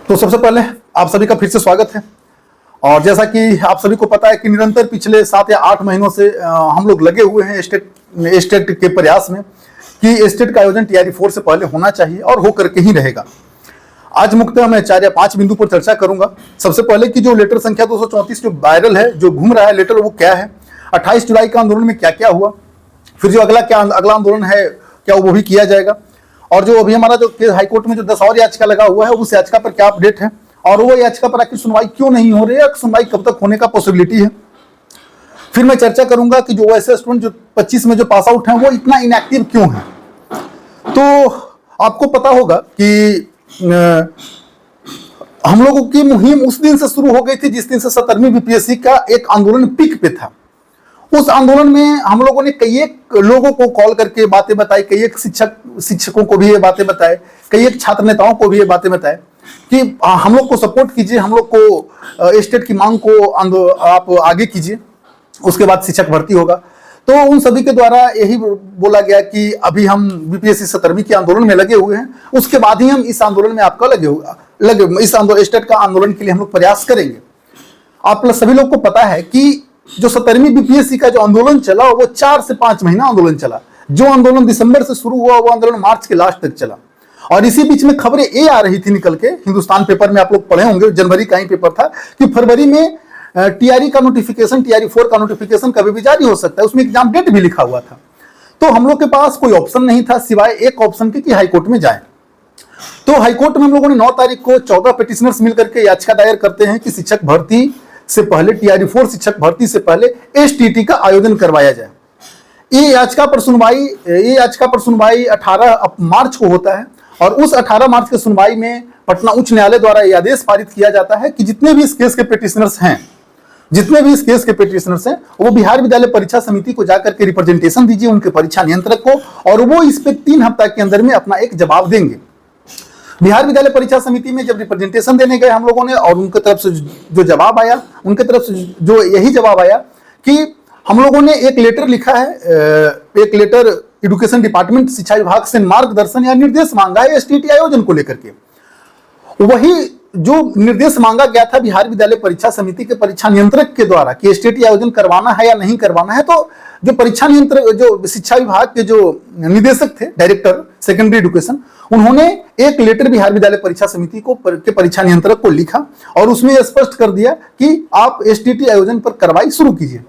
तो सबसे पहले आप सभी का फिर से स्वागत है। और जैसा कि आप सभी को पता है कि निरंतर पिछले 7 या 8 महीनों से हम लोग लगे हुए हैं स्टेट के प्रयास में कि स्टेट का आयोजन टीआरई 4 से पहले होना चाहिए और हो करके ही रहेगा। आज मुख्यतः मैं 4 या 5 बिंदु पर चर्चा करूंगा। सबसे पहले कि जो लेटर संख्या 234 जो वायरल है, जो घूम रहा है लेटर, वो क्या है, 28 जुलाई का आंदोलन में क्या क्या हुआ, फिर जो अगला आंदोलन है क्या वो भी किया जाएगा, और जो अभी हमारा जो हाईकोर्ट में जो 10 और याचिका लगा हुआ है उस याचिका पर क्या अपडेट है, और वो याचिका पर आखिर सुनवाई क्यों नहीं हो रही है, सुनवाई कब तक होने का पॉसिबिलिटी है। फिर मैं चर्चा करूंगा कि जो ऐसे स्टूडेंट जो 25 में जो पास आउट हैं वो इतना इनएक्टिव क्यों है। तो आपको पता होगा कि हम लोगों की मुहिम उस दिन से शुरू हो गई थी जिस दिन से 17वीं बीपीएससी का एक आंदोलन पीक पे था। उस आंदोलन में हम लोगों ने कई एक लोगों को कॉल करके बातें बताई, कई एक शिक्षकों को भी ये बातें बताए, कई एक छात्र नेताओं को भी ये बातें बताए कि हम लोग को सपोर्ट कीजिए, हम लोग को स्टेट की मांग को आप आगे कीजिए, उसके बाद शिक्षक भर्ती होगा। तो उन सभी के द्वारा यही बोला गया कि अभी हम बीपीएससी 17वीं के आंदोलन में लगे हुए हैं, उसके बाद ही हम इस आंदोलन में आपका इस स्टेट का आंदोलन के लिए हम लोग प्रयास करेंगे। आप सभी लोग को पता है कि जो 17वीं बीपीएससी का जो आंदोलन चला वो 4 से 5 महीना आंदोलन चला। जो आंदोलन दिसंबर से शुरू हुआ वो आंदोलन मार्च के लास्ट तक चला। और इसी बीच में खबरें ये आ रही थी निकल के, हिंदुस्तान पेपर में आप लोग पढ़े होंगे, जनवरी का ही पेपर था, कि फरवरी में टीआरई का नोटिफिकेशन, टीआरई 4 का नोटिफिकेशन कभी भी जारी हो सकता है। उसमें एग्जाम डेट भी लिखा हुआ था। तो हम लोग के पास कोई ऑप्शन नहीं था सिवाय एक ऑप्शन के कि हाईकोर्ट में जाए। तो हाईकोर्ट में हम लोगों ने 9 तारीख को 14 पिटिशनर्स मिलकर के याचिका दायर करते हैं कि शिक्षक भर्ती से पहले, टीआरई 4 शिक्षक भर्ती से पहले एसटीटी का आयोजन करवाया जाए। ये याचिका पर सुनवाई 18 मार्च को होता है, और उस 18 मार्च की सुनवाई में पटना उच्च न्यायालय द्वारा यह आदेश पारित किया जाता है कि जितने भी इस केस के पिटिशनर्स हैं वो बिहार विद्यालय परीक्षा समिति को जाकर के रिप्रेजेंटेशन दीजिए, उनके परीक्षा नियंत्रक को, और वो इस पे 3 हफ्ता के अंदर में अपना एक जवाब देंगे। बिहार विद्यालय परीक्षा समिति में जब रिप्रेजेंटेशन देने गए हम लोगों ने, और उनके तरफ से जो जवाब आया, उनके तरफ से जो यही जवाब आया कि हम लोगों ने एक लेटर लिखा है, एक लेटर एजुकेशन डिपार्टमेंट, शिक्षा विभाग से मार्गदर्शन या निर्देश मांगा है एसटीटी आयोजन को लेकर के। वही जो निर्देश मांगा गया था बिहार विद्यालय परीक्षा समिति के परीक्षा नियंत्रक के द्वारा कि एसटीटी आयोजन करवाना है या नहीं करवाना है, तो जो परीक्षा नियंत्रक, जो शिक्षा विभाग के जो निदेशक थे, डायरेक्टर सेकेंडरी एजुकेशन, उन्होंने एक लेटर बिहार विद्यालय परीक्षा समिति को के परीक्षा नियंत्रक को लिखा और उसमें स्पष्ट कर दिया कि आप एसटीटी आयोजन पर कार्रवाई शुरू कीजिए।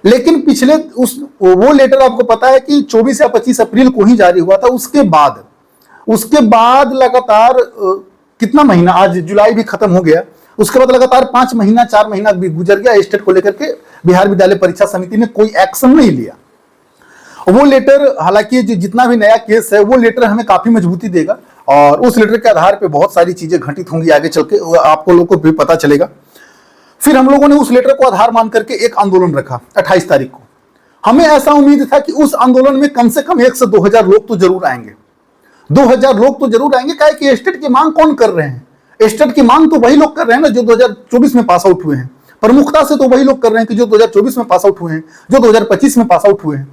लेकिन पिछले वो लेटर आपको पता है कि 24 या 25 अप्रैल को ही जारी हुआ था। उसके बाद लगातार कितना महीना, आज जुलाई भी खत्म हो गया, उसके बाद लगातार 5 महीना 4 महीना भी गुजर गया, स्टेट को लेकर के बिहार विद्यालय परीक्षा समिति ने कोई एक्शन नहीं लिया। वो लेटर, हालांकि जितना भी नया केस है वो लेटर हमें काफी मजबूती देगा, और उस लेटर के आधार पे बहुत सारी चीजें घटित होंगी आगे चल के, आपको लोगों को भी पता चलेगा। फिर हम लोगों ने उस लेटर को आधार मान करके एक आंदोलन रखा 28 तारीख को। हमें ऐसा उम्मीद था कि उस आंदोलन में कम से कम 1 से 2000 लोग तो जरूर आएंगे, 2000 लोग तो जरूर आएंगे। काहे कि स्टेट की मांग कौन कर रहे हैं? स्टेट की मांग तो वही लोग कर रहे हैं ना जो 2024 में पास आउट हुए हैं। प्रमुखता से तो वही लोग कर रहे हैं कि जो 2024 में पास आउट हुए हैं, जो 2025 में पास आउट हुए हैं।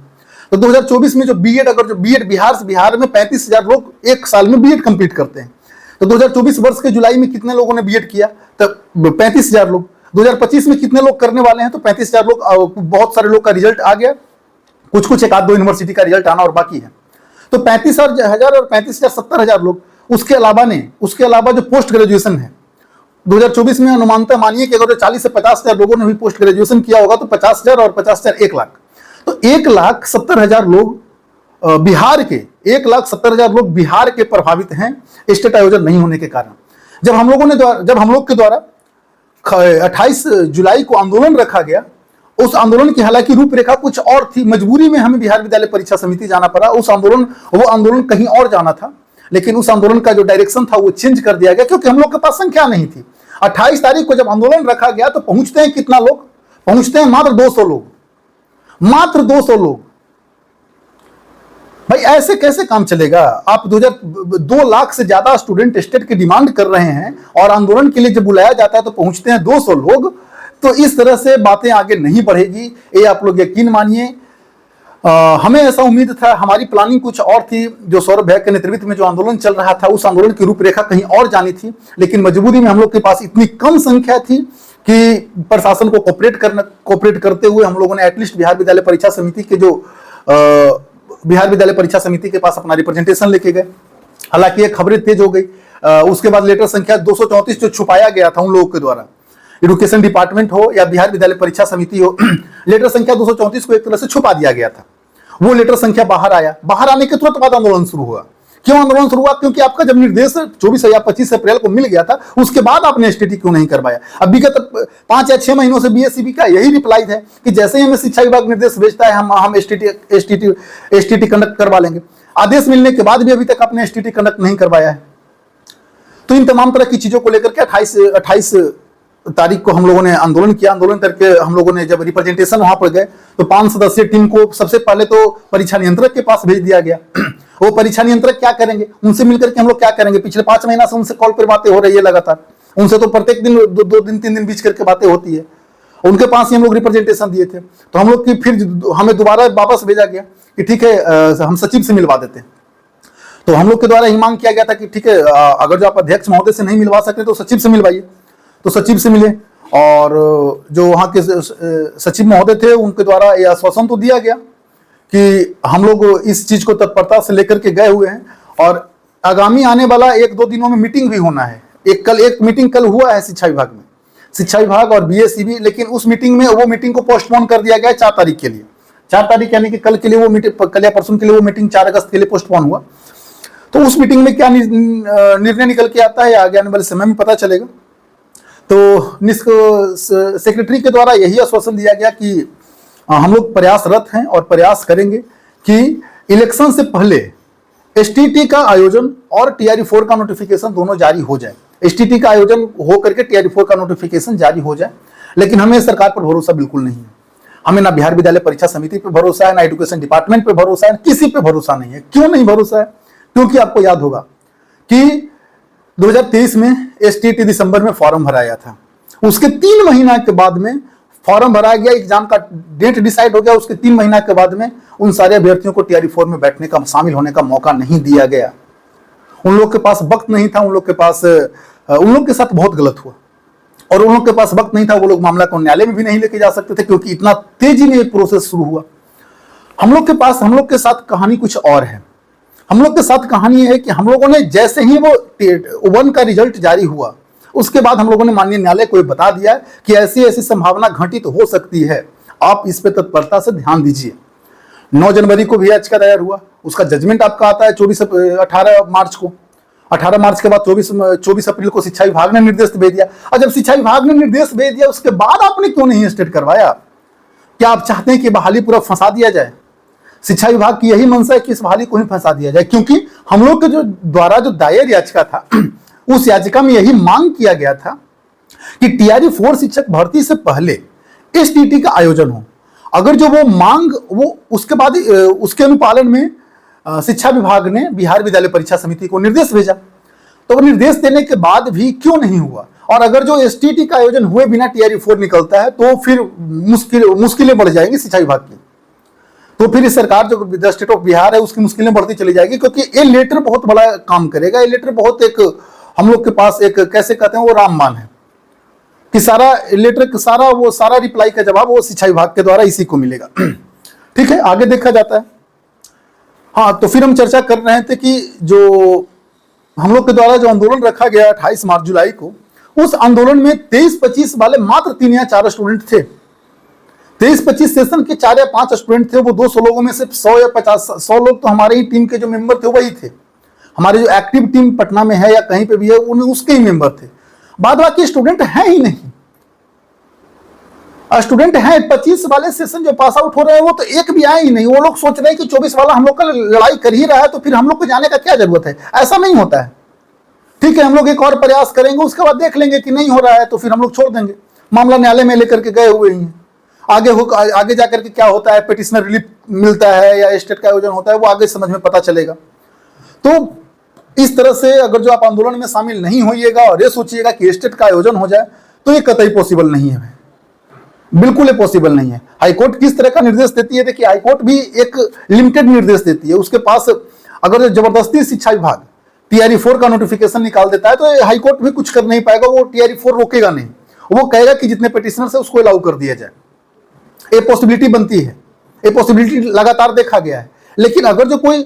तो 2024 में जो बीएड बिहार में 35,000 लोग एक साल में बीएड कंप्लीट करते हैं। तो 2024 वर्ष के जुलाई में कितने लोगों ने बीएड किया? तो 35,000 लोग। 2025 में कितने लोग करने वाले हैं? तो 35,000 लोग। बहुत सारे लोग का रिजल्ट आ गया, कुछ 1-2 यूनिवर्सिटी का रिजल्ट आना और बाकी है। तो 35,000 और 35,000 70,000 लोग। उसके अलावा जो पोस्ट ग्रेजुएशन है 2024 में, अनुमानतः मानिए कि अगर 40 से 50,000 लोगों ने भी पोस्ट ग्रेजुएशन किया होगा तो 50,000 और 50,000 1 लाख, तो 1,70,000 लोग बिहार के 1,70,000 लोग बिहार के प्रभावित हैं स्टेट आयोजन नहीं होने के कारण। जब हम लोग के द्वारा 28 जुलाई को आंदोलन रखा गया, उस आंदोलन की हालांकि रूपरेखा कुछ और थी, मजबूरी में हमें बिहार विद्यालय परीक्षा समिति जाना पड़ा। वो आंदोलन कहीं और जाना था, लेकिन उस आंदोलन का जो डायरेक्शन था वो चेंज कर दिया गया क्योंकि हम लोग के पास संख्या नहीं थी। 28 तारीख को जब आंदोलन रखा गया तो पहुंचते हैं कितना लोग? पहुंचते हैं मात्र 200 लोग, मात्र 200 लोग। भाई ऐसे कैसे काम चलेगा? आप 2 लाख से ज्यादा स्टूडेंट स्टेट की डिमांड कर रहे हैं और आंदोलन के लिए जब बुलाया जाता है तो पहुंचते हैं 200 लोग। तो इस तरह से बातें आगे नहीं बढ़ेगी, ये आप लोग यकीन मानिए। हमें ऐसा उम्मीद था, हमारी प्लानिंग कुछ और थी, जो सौरभ भैया के नेतृत्व में जो आंदोलन चल रहा था उस आंदोलन की रूपरेखा कहीं और जानी थी, लेकिन मजबूरी में हम लोग के पास इतनी कम संख्या थी कि प्रशासन को कोऑपरेट करते हुए हम लोगों ने एटलीस्ट बिहार विद्यालय परीक्षा समिति के बिहार विद्यालय परीक्षा समिति के पास अपना रिप्रेजेंटेशन लेके गए। हालांकि ये खबरें तेज हो गई। उसके बाद लेटर संख्या 234 जो छुपाया गया था उन लोगों के द्वारा, एजुकेशन डिपार्टमेंट हो या बिहार विद्यालय परीक्षा समिति हो, लेटर संख्या 234 को एक तरह से छुपा दिया गया था। वो लेटर संख्या बाहर आया, बाहर आने के तुरंत बाद आंदोलन शुरू हुआ। क्यों आंदोलन शुरू हुआ? क्योंकि आपका जब निर्देश 24 या 25 अप्रैल को मिल गया था, उसके बाद आपने एसटीटी क्यों नहीं करवाया? अब विगत 5 या 6 महीनों से बीएसईबी का यही रिप्लाई है कि जैसे ही हमें शिक्षा विभाग निर्देश भेजता है हम एसटीटी कंडक्ट करवा लेंगे। आदेश मिलने के बाद भी अभी तक आपने एसटीटी कंडक्ट नहीं करवाया है। तो इन तमाम तरह की चीजों को लेकर के 28 तारीख को हम लोगों ने आंदोलन किया। आंदोलन करके हम लोगों ने जब रिप्रेजेंटेशन वहां पर गए तो 5 सदस्यीय टीम को सबसे पहले तो परीक्षा नियंत्रक के पास भेज दिया गया। वो परीक्षा नियंत्रक क्या करेंगे? उनसे मिलकर के हम लोग क्या करेंगे? पिछले 5 महीना से उनसे कॉल पर बातें हो रही है लगातार, उनसे तो प्रत्येक दिन 2 दिन 3 दिन बीच करके बातें होती है। उनके पास ही हम लोग रिप्रेजेंटेशन दिए थे। तो हम लोग की फिर हमें दोबारा वापस भेजा गया कि ठीक है हम सचिव से मिलवा देते हैं। तो हम लोग के द्वारा ही मांग किया गया था कि ठीक है अगर जो आप अध्यक्ष महोदय से नहीं मिलवा सकते तो सचिव से मिलवाइए। तो सचिव से मिले और जो वहाँ के सचिव महोदय थे उनके द्वारा यह आश्वासन तो दिया गया कि हम लोग इस चीज को तत्परता से लेकर के गए हुए हैं और आगामी आने वाला 1-2 दिनों में मीटिंग भी होना है। एक मीटिंग कल हुआ है शिक्षा विभाग में, शिक्षा विभाग और बीएसईबी, लेकिन उस मीटिंग में वो मीटिंग को पोस्टपोन कर दिया गया 4 तारीख के लिए। 4 तारीख यानी कि कल के लिए वो मीटिंग, कल या परसों के लिए वो मीटिंग 4 अगस्त के लिए पोस्टपोन हुआ। तो उस मीटिंग में क्या निर्णय निकल के आता है आगे आने वाले समय में पता चलेगा। तो सेक्रेटरी के द्वारा यही आश्वासन दिया गया कि हम लोग प्रयासरत हैं और प्रयास करेंगे कि इलेक्शन से पहले एसटीटी का आयोजन और टीआरई 4 का नोटिफिकेशन दोनों जारी हो जाए। एसटीटी का आयोजन हो करके टीआरई 4 का नोटिफिकेशन जारी हो जाए। लेकिन हमें सरकार पर भरोसा बिल्कुल नहीं है। हमें ना बिहार विद्यालय परीक्षा समिति पर भरोसा है, ना एजुकेशन डिपार्टमेंट पर भरोसा है, किसी पे भरोसा नहीं है। क्यों नहीं भरोसा है? क्योंकि आपको याद होगा कि 2023 में एसटीटी दिसंबर में फॉर्म भराया था। उसके 3 महीना के बाद में फॉर्म भरा गया, एग्जाम का डेट डिसाइड हो गया। उसके 3 महीना के बाद में उन सारे अभ्यर्थियों को टीआरई 4 में बैठने का, शामिल होने का मौका नहीं दिया गया। उन लोग के पास वक्त नहीं था, उन लोग के साथ बहुत गलत हुआ। और उन लोग के पास वक्त नहीं था, वो लोग मामला को न्यायालय में भी नहीं लेके जा सकते थे क्योंकि इतना तेजी में एक प्रोसेस शुरू हुआ। हम लोग के साथ कहानी कुछ और है। हम लोग के साथ कहानी है कि हम लोगों ने जैसे ही वो 1 का रिजल्ट जारी हुआ उसके बाद हम लोगों ने माननीय न्यायालय को बता दिया कि ऐसी ऐसी संभावना घटित हो सकती है, आप इस पे तत्परता से ध्यान दीजिए। 9 जनवरी को भी याचिका दायर हुआ, उसका जजमेंट आपका आता है 18 मार्च को। 18 मार्च के बाद 24 अप्रैल को शिक्षा विभाग ने निर्देश भेज दिया। और जब शिक्षा विभाग ने निर्देश भेज दिया उसके बाद आपने क्यों नहीं स्टेट करवाया? क्या आप चाहते हैं कि बहाली पूरा फंसा दिया जाए? शिक्षा विभाग की यही मंशा है कि इस बहाली को ही फंसा दिया जाए, क्योंकि हम लोग के द्वारा जो दायर याचिका था उस याचिका में यही मांग किया गया था कि टीआरई 4 शिक्षक भर्ती से पहले एसटीटी का आयोजन हो। अगर जो वो मांग वो उसके बाद उसके अनुपालन में शिक्षा विभाग ने बिहार विद्यालय परीक्षा समिति को निर्देश भेजा, तो वो निर्देश देने के बाद भी क्यों नहीं हुआ? और अगर जो एसटीटी का आयोजन हुए बिना टीआरई 4 निकलता है तो फिर मुश्किलें बढ़ जाएंगी शिक्षा विभाग की। तो फिर इस सरकार जो द स्टेट ऑफ बिहार है उसकी मुश्किलें बढ़ती चली जाएगी, क्योंकि ये लेटर बहुत बड़ा काम करेगा। ये लेटर बहुत एक हम लोग के पास एक कैसे कहते हैं वो रामबाण है कि सारा लेटर सारा रिप्लाई का जवाब वो शिक्षा विभाग के द्वारा इसी को मिलेगा। ठीक है, आगे देखा जाता है। हाँ, तो फिर हम चर्चा कर रहे थे कि जो हम लोग के द्वारा जो आंदोलन रखा गया 28 मार्च जुलाई को, उस आंदोलन में 23-25 वाले मात्र 3 या 4 स्टूडेंट थे। 23-25 सेशन के 4 या 5 स्टूडेंट थे। वो 200 लोगों में से 100 या 100 लोग तो हमारे ही टीम के जो मेंबर थे वही थे। हमारे जो एक्टिव टीम पटना में है या कहीं पे भी है उसके ही मेंबर थे। बाद बाकी स्टूडेंट है ही नहीं। स्टूडेंट है 25 वाले सेशन जो पास आउट हो रहे हैं वो तो एक भी आए ही नहीं। वो लोग सोच रहे हैं कि 24 वाला हम लोग का लड़ाई कर ही रहा है तो फिर हम लोग को जाने का क्या जरूरत है। ऐसा नहीं होता है। ठीक है, हम लोग एक और प्रयास करेंगे, उसके बाद देख लेंगे कि नहीं हो रहा है तो फिर हम लोग छोड़ देंगे। मामला न्यायालय में लेकर के गए हुए ही हैं। आगे जाकर के क्या होता है, पिटिशनर रिलीफ मिलता है या स्टेट का आयोजन होता है, वो आगे समझ में पता चलेगा। तो इस तरह से अगर जो आप आंदोलन में शामिल नहीं होइएगा और ये सोचिएगा कि स्टेट का आयोजन हो जाए तो ये कतई पॉसिबल नहीं है, बिल्कुल ये पॉसिबल नहीं है। हाईकोर्ट किस तरह का निर्देश देती है? देखिए, हाईकोर्ट भी एक लिमिटेड निर्देश देती है। उसके पास अगर जबरदस्ती शिक्षा विभाग टीआरई 4 का नोटिफिकेशन निकाल देता है तो हाईकोर्ट भी कुछ कर नहीं पाएगा, वो टीआरई 4 रोकेगा नहीं, वो कहेगा कि जितने पिटिशनर्स है उसको अलाउ कर दिया जाए। ये पॉसिबिलिटी बनती है, ये पॉसिबिलिटी लगातार देखा गया है। लेकिन अगर जो कोई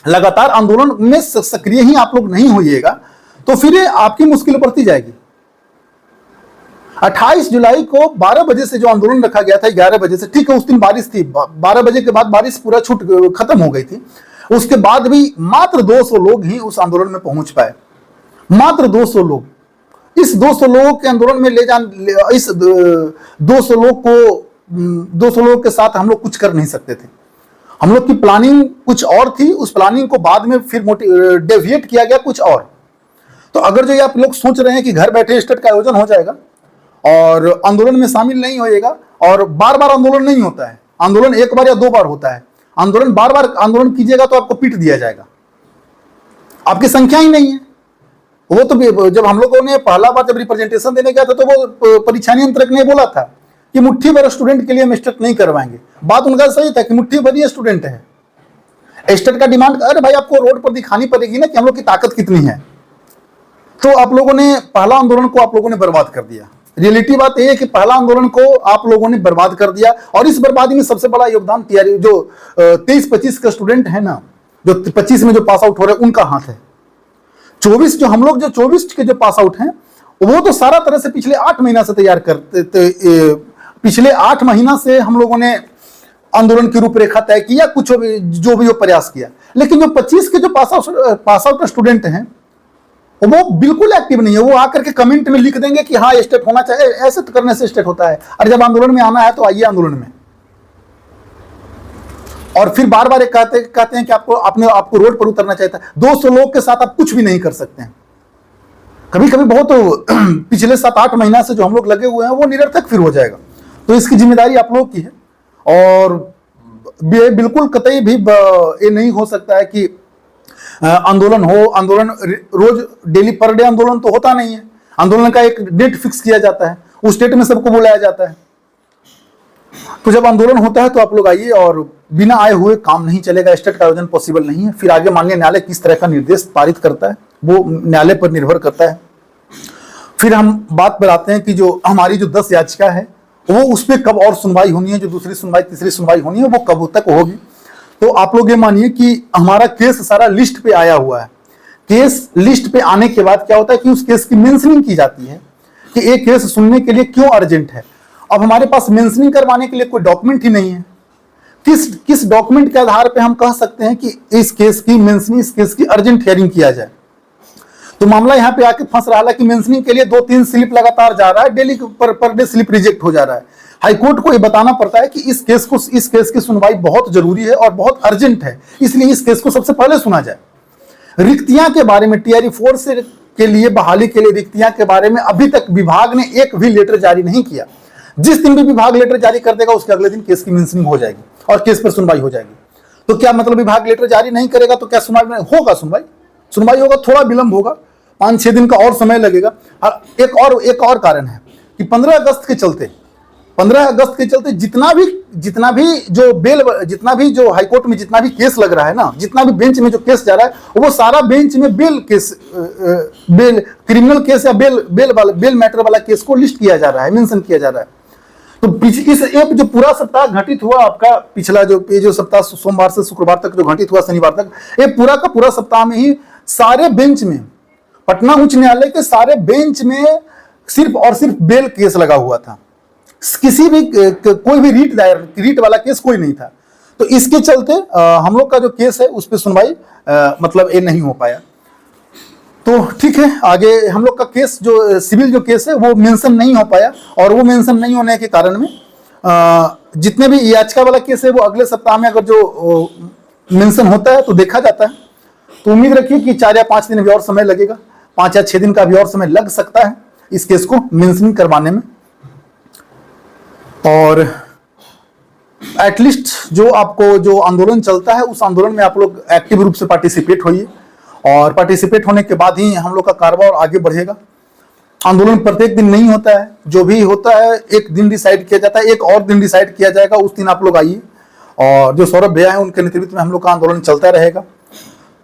लगातार आंदोलन में सक्रिय ही आप लोग नहीं होइएगा तो फिर आपकी मुश्किल बढ़ती जाएगी। 28 जुलाई को 12 बजे से जो आंदोलन रखा गया था 11 बजे से, ठीक है उस दिन बारिश थी, 12 बजे के बाद बारिश पूरा खत्म हो गई थी। उसके बाद भी मात्र 200 लोग ही उस आंदोलन में पहुंच पाए, मात्र 200 लोग। इस 200 लोगों के आंदोलन में इस 200 लोग के साथ हम लोग कुछ कर नहीं सकते थे। हम लोग की प्लानिंग कुछ और थी, उस प्लानिंग को बाद में फिर डेविएट किया गया कुछ और। तो अगर जो ये आप लोग सोच रहे हैं कि घर बैठे स्टेट का आयोजन हो जाएगा और आंदोलन में शामिल नहीं होएगा, और बार बार आंदोलन नहीं होता है, आंदोलन एक बार या 2 बार होता है। आंदोलन बार बार आंदोलन कीजिएगा तो आपको पीट दिया जाएगा, आपकी संख्या ही नहीं है। वो तो जब हम लोगों ने पहला बार जब रिप्रेजेंटेशन देने गया था तो वो परीक्षा नियंत्रक ने बोला था कि मुट्ठी भर स्टूडेंट के लिए हम स्टेट नहीं करवाएंगे। बात उनका सही था कि मुट्ठी भर ही स्टूडेंट है, स्टेट का डिमांड, अरे भाई आपको रोड पर दिखानी पड़ेगी ना कि हम लोग की ताकत कितनी है। तो आप लोगों ने पहला आंदोलन को आप लोगों ने बर्बाद कर दिया। रियलिटी बात यह है कि पहला आंदोलन को आप लोगों ने बर्बाद कर दिया, और इस बर्बादी में सबसे बड़ा योगदान टीआरई जो 23-25 का स्टूडेंट है ना, जो 25 में जो पास आउट हो रहे हैं उनका हाथ है। 24 जो हम लोग जो 24 के जो पास आउट हैं वो तो सारा तरह से पिछले 8 महीना से तैयार करते, पिछले 8 महीना से हम लोगों ने आंदोलन की रूपरेखा तय किया, कुछ जो भी वो प्रयास किया। लेकिन जो 25 के जो पास आउट स्टूडेंट हैं वो बिल्कुल एक्टिव नहीं है। वो आकर के कमेंट में लिख देंगे कि हाँ स्टेट होना चाहिए, ऐसे तो करने से स्टेट होता है, और जब आंदोलन में आना है तो आइए आंदोलन में। और फिर बार बार कहते हैं कि आपको रोड पर उतरना चाहिए था। 200 लोग के साथ आप कुछ भी नहीं कर सकते हैं। कभी कभी बहुत पिछले 7-8 महीना से जो हम लोग लगे हुए हैं वो निरर्थक फिर हो जाएगा। तो इसकी जिम्मेदारी आप लोग की है, और बिल्कुल कतई भी ये नहीं हो सकता है कि आंदोलन हो। आंदोलन रोज डेली पर डे आंदोलन तो होता नहीं है, आंदोलन का एक डेट फिक्स किया जाता है, उस डेट में सबको बुलाया जाता है। तो जब आंदोलन होता है तो आप लोग आइए, और बिना आए हुए काम नहीं चलेगा, स्टेट का आयोजन पॉसिबल नहीं है। फिर आगे माननीय न्यायालय किस तरह का निर्देश पारित करता है वो न्यायालय पर निर्भर करता है। फिर हम बात पर आते हैं कि जो हमारी जो 10 याचिका है वो उस पर कब और सुनवाई होनी है, जो दूसरी सुनवाई तीसरी सुनवाई होनी है वो कब तक होगी। तो आप लोग ये मानिए कि हमारा केस सारा लिस्ट पे आया हुआ है। केस लिस्ट पे आने के बाद क्या होता है कि उस केस की मेंशनिंग की जाती है कि एक केस सुनने के लिए क्यों अर्जेंट है। अब हमारे पास मेंशनिंग करवाने के लिए कोई डॉक्यूमेंट ही नहीं है। किस डॉक्यूमेंट के आधार पे हम कह सकते हैं कि इस केस की मेंशनिंग, इस केस की अर्जेंट हियरिंग किया जाए। तो मामला यहाँ पे आके फंस रहा है कि मेंशनिंग के लिए 2-3 स्लिप लगातार जा रहा है, daily per day slip reject हो जा रहा है। हाईकोर्ट को ये बताना पड़ता है कि इस केस की सुनवाई बहुत जरूरी है और बहुत अर्जेंट है, इसलिए इस केस को सबसे पहले सुना जाए। रिक्तियां के बारे में टीआरई 4 से के लिए बहाली के लिए रिक्तियां के बारे में अभी तक विभाग ने एक भी लेटर जारी नहीं किया। जिस दिन भी विभाग लेटर जारी कर देगा उसके अगले दिन केस की मेंशनिंग हो जाएगी और केस पर सुनवाई हो जाएगी। तो क्या मतलब विभाग लेटर जारी नहीं करेगा तो क्या सुनवाई होगा? सुनवाई होगा, थोड़ा विलंब होगा, 5-6 दिन का और समय लगेगा। एक और कारण है कि 15 अगस्त के चलते जितना भी जो हाईकोर्ट में जितना भी केस लग रहा है ना, जितना भी बेंच में जो केस जा रहा है वो सारा बेंच में बेल क्रिमिनल केस या बेल मैटर वाला केस को लिस्ट किया जा रहा है, मेंशन किया जा रहा है। तो इस जो पूरा सप्ताह घटित हुआ आपका, पिछला जो सप्ताह सोमवार से शुक्रवार तक जो घटित हुआ, शनिवार तक, ये पूरा का पूरा सप्ताह में ही सारे बेंच में, पटना उच्च न्यायालय के सारे बेंच में सिर्फ और सिर्फ बेल केस लगा हुआ था। किसी भी कोई भी रीट वाला केस कोई नहीं था। तो इसके चलते हम लोग का जो केस है उस पर सुनवाई मतलब ये नहीं हो पाया। तो ठीक है, आगे हम लोग का केस जो सिविल जो केस है वो मेंशन नहीं हो पाया, और वो मेंशन नहीं होने के कारण में जितने भी याचिका वाला केस है वो अगले सप्ताह में अगर जो मेंशन होता है तो देखा जाता है। तो उम्मीद रखिए कि 4 या 5 दिन भी और समय लगेगा, 5 या 6 दिन का भी और समय लग सकता है इस केस को मेंशनिंग करवाने में। और एटलीस्ट जो आपको जो आंदोलन चलता है उस आंदोलन में आप लोग एक्टिव रूप से पार्टिसिपेट होइए, और पार्टिसिपेट होने के बाद ही हम लोग का कारोबार आगे बढ़ेगा। आंदोलन प्रत्येक दिन नहीं होता है, जो भी होता है एक दिन डिसाइड किया जाता है, एक और दिन डिसाइड किया जाएगा, उस दिन आप लोग आइए। और जो सौरभ भैया है उनके नेतृत्व में हम लोग का आंदोलन चलता रहेगा।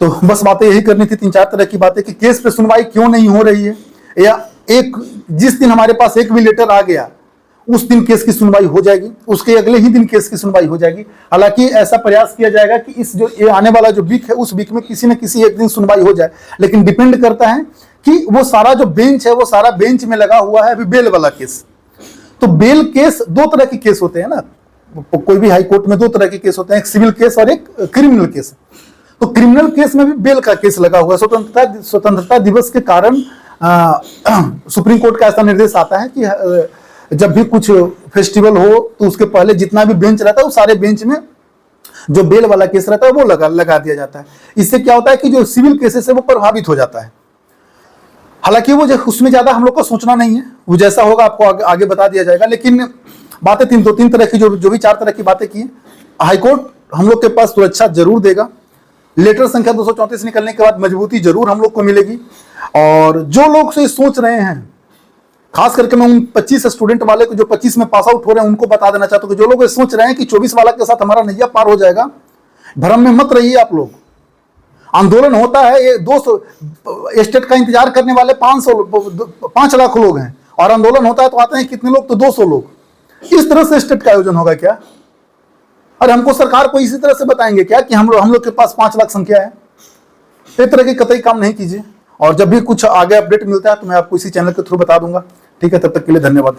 तो बस बातें यही करनी थी, 3-4 तरह की बातें कि केस पे सुनवाई क्यों नहीं हो रही है, या एक जिस दिन हमारे पास एक भी लेटर आ गया उस दिन केस की सुनवाई हो जाएगी, उसके अगले ही दिन केस की सुनवाई हो जाएगी। हालांकि ऐसा प्रयास किया जाएगा कि इस जो ये आने वाला जो वीक है उस वीक में किसी न किसी एक दिन सुनवाई हो जाए, लेकिन डिपेंड करता है कि वो सारा जो बेंच है वो सारा बेंच में लगा हुआ है अभी बेल वाला केस। तो बेल केस 2 तरह के केस होते हैं ना, कोई भी हाई कोर्ट में 2 तरह के केस होते हैं, एक सिविल केस और एक क्रिमिनल केस। तो क्रिमिनल केस में भी बेल का केस लगा हुआ है। स्वतंत्रता दिवस के कारण सुप्रीम कोर्ट का ऐसा निर्देश आता है कि जब भी कुछ फेस्टिवल हो तो उसके पहले जितना भी बेंच रहता है वो सारे बेंच में जो बेल वाला केस रहता है वो लगा दिया जाता है। इससे क्या होता है कि जो सिविल केसेस है वो प्रभावित हो जाता है। हालांकि वो उसमें ज्यादा हम लोग को सोचना नहीं है, वो जैसा होगा आपको आगे बता दिया जाएगा। लेकिन बातें 3 तरह की जो भी 4 तरह की बातें की, हाईकोर्ट हम लोग के पास सुरक्षा जरूर देगा। लेटर संख्या 234 निकलने के बाद मजबूती जरूर हम लोग को मिलेगी। और जो लोग से सोच रहे हैं, खास करके मैं उन 25 स्टूडेंट वाले को जो 25 में पास आउट हो रहे हैं उनको बता देना चाहता हूं कि जो लोग सोच रहे हैं कि 24 वाला के साथ हमारा नैया पार हो जाएगा, भ्रम में मत रहिए आप लोग। आंदोलन होता है, ये 200 स्टेट का इंतजार करने वाले 5 लाख लोग हैं, और आंदोलन होता है तो आते हैं कितने लोग, तो 200 लोग। इस तरह से स्टेट का आयोजन होगा क्या? और हमको सरकार को इसी तरह से बताएंगे क्या कि हम लोग के पास 5 लाख संख्या है? इस तरह के कतई काम नहीं कीजिए। और जब भी कुछ आगे अपडेट मिलता है तो मैं आपको इसी चैनल के थ्रू बता दूंगा। ठीक है, तब तक के लिए धन्यवाद।